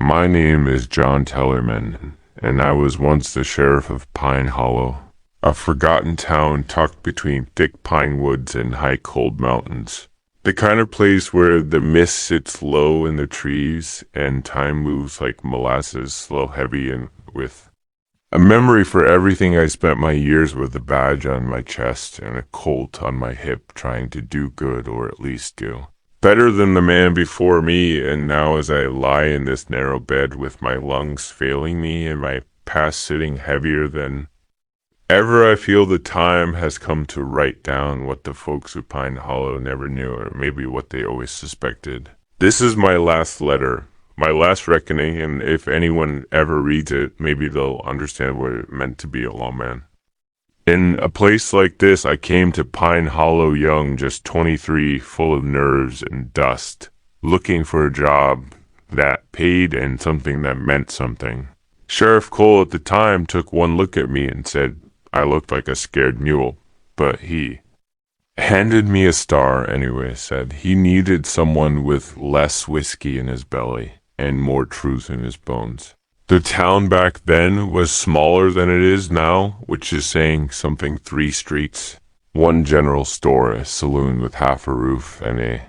My name is John Tellerman, and I was once the sheriff of Pine Hollow, a forgotten town tucked between thick pine woods and high cold mountains. The kind of place where the mist sits low in the trees and time moves like molasses, slow, heavy, and with a memory for everything I spent my years with, a badge on my chest and a colt on my hip, trying to do good, or at least do better than the man before me. And now as I lie in this narrow bed with my lungs failing me and my past sitting heavier than ever, I feel the time has come to write down what the folks of Pine Hollow never knew, or maybe what they always suspected. This is my last letter, my last reckoning, and if anyone ever reads it, maybe they'll understand what it meant to be a lawman. In a place like this, I came to Pine Hollow young, just 23, full of nerves and dust, looking for a job that paid and something that meant something. Sheriff Cole at the time took one look at me and said I looked like a scared mule, but he handed me a star anyway, said he needed someone with less whiskey in his belly and more truth in his bones. The town back then was smaller than it is now, which is saying something. 3 streets, 1 general store, a saloon with half a roof, and a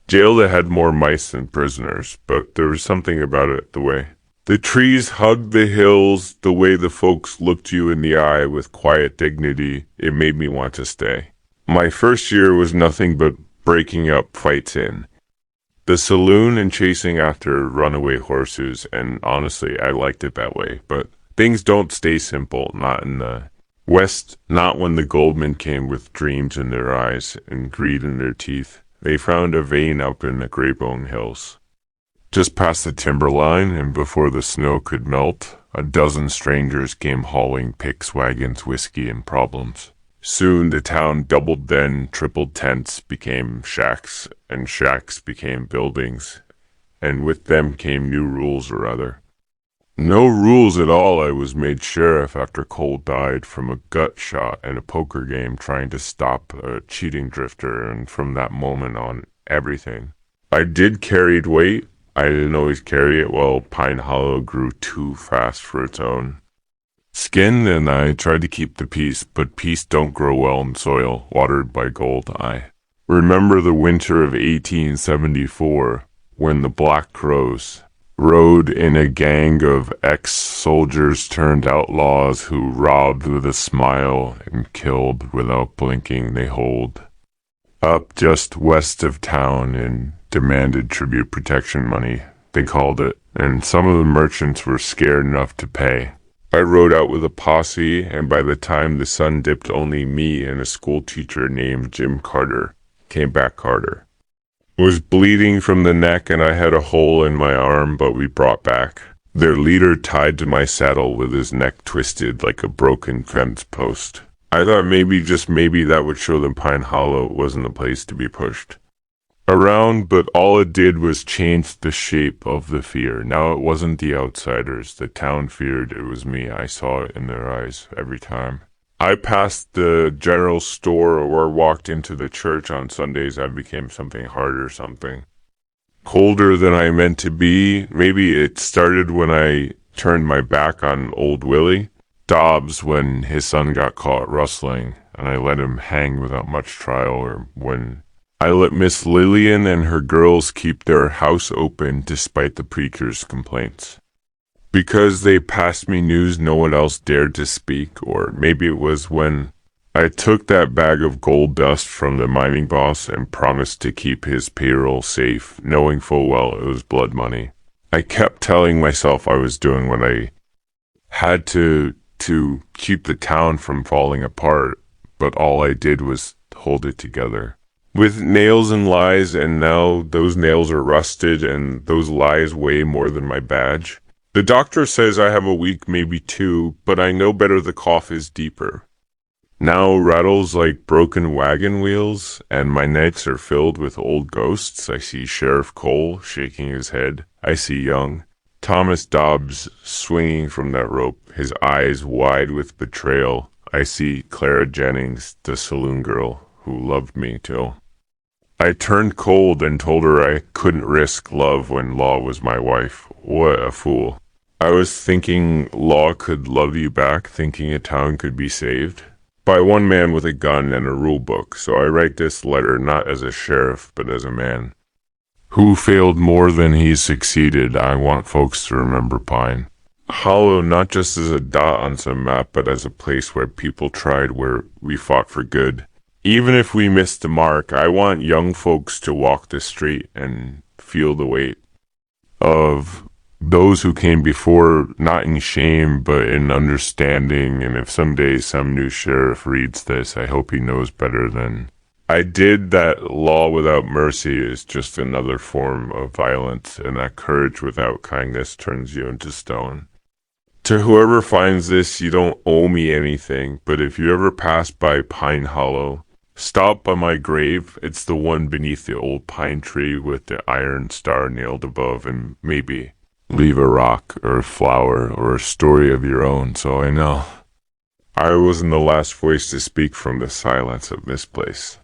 jail that had more mice than prisoners, but there was something about it, the way the trees hugged the hills, the way the folks looked you in the eye with quiet dignity. It made me want to stay. My first year was nothing but breaking up fights in the saloon and chasing after runaway horses, and honestly, I liked it that way. But things don't stay simple, not in the West, not when the Goldmen came with dreams in their eyes and greed in their teeth. They found a vein up in the Greybone Hills, just past the timberline, and before the snow could melt, a dozen strangers came hauling picks, wagons, whiskey, and problems. Soon the town doubled, then tripled. Tents became shacks, and shacks became buildings, and with them came new rules or other. No rules at all. I was made sheriff after Cole died from a gut shot and a poker game trying to stop a cheating drifter, and from that moment on, everything. I did carried weight. I didn't always carry it well. Pine Hollow grew too fast for its own skin, and I tried to keep the peace, but peace don't grow well in soil watered by gold. I remember the winter of 1874, when the Black Crows rode in a gang of ex-soldiers turned outlaws who robbed with a smile and killed without blinking. They holed up just west of town and demanded tribute protection money, they called it, and some of the merchants were scared enough to pay. I rode out with a posse, and by the time the sun dipped, only me and a school teacher named Jim Carter came back. Carter was bleeding from the neck, and I had a hole in my arm, but we brought back. Their leader tied to my saddle with his neck twisted like a broken fence post. I thought maybe, just maybe, that would show them Pine Hollow wasn't a place to be pushed around, but all it did was change the shape of the fear. Now it wasn't the outsiders the town feared, it was me. I saw it in their eyes every time I passed the general store or walked into the church on Sundays. I became something harder, something colder than I meant to be. Maybe it started when I turned my back on old Willie Dobbs when his son got caught rustling, and I let him hang without much trial, or when I let Miss Lillian and her girls keep their house open despite the preacher's complaints. Because they passed me news no one else dared to speak, or maybe it was when I took that bag of gold dust from the mining boss and promised to keep his payroll safe, knowing full well it was blood money. I kept telling myself I was doing what I had to keep the town from falling apart, but all I did was hold it together with nails and lies, and now those nails are rusted and those lies weigh more than my badge. The doctor says I have a week, maybe 2, but I know better. The cough is deeper now, rattles like broken wagon wheels, and my nights are filled with old ghosts. I see Sheriff Cole shaking his head. I see young Thomas Dobbs swinging from that rope, his eyes wide with betrayal. I see Clara Jennings, the saloon girl who loved me till I turned cold and told her I couldn't risk love when Law was my wife. What a fool. I was thinking Law could love you back, thinking a town could be saved by one man with a gun and a rule book, so I write this letter not as a sheriff, but as a man who failed more than he succeeded. I want folks to remember Pine Hollow not just as a dot on some map, but as a place where people tried, where we fought for good. Even if we missed the mark, I want young folks to walk the street and feel the weight of those who came before, not in shame, but in understanding. And if someday some new sheriff reads this, I hope he knows better than I did, that law without mercy is just another form of violence, and that courage without kindness turns you into stone. To whoever finds this, you don't owe me anything, but if you ever pass by Pine Hollow, stop by my grave. It's the one beneath the old pine tree with the iron star nailed above, and maybe leave a rock or a flower or a story of your own, so I know I wasn't the last voice to speak from the silence of this place.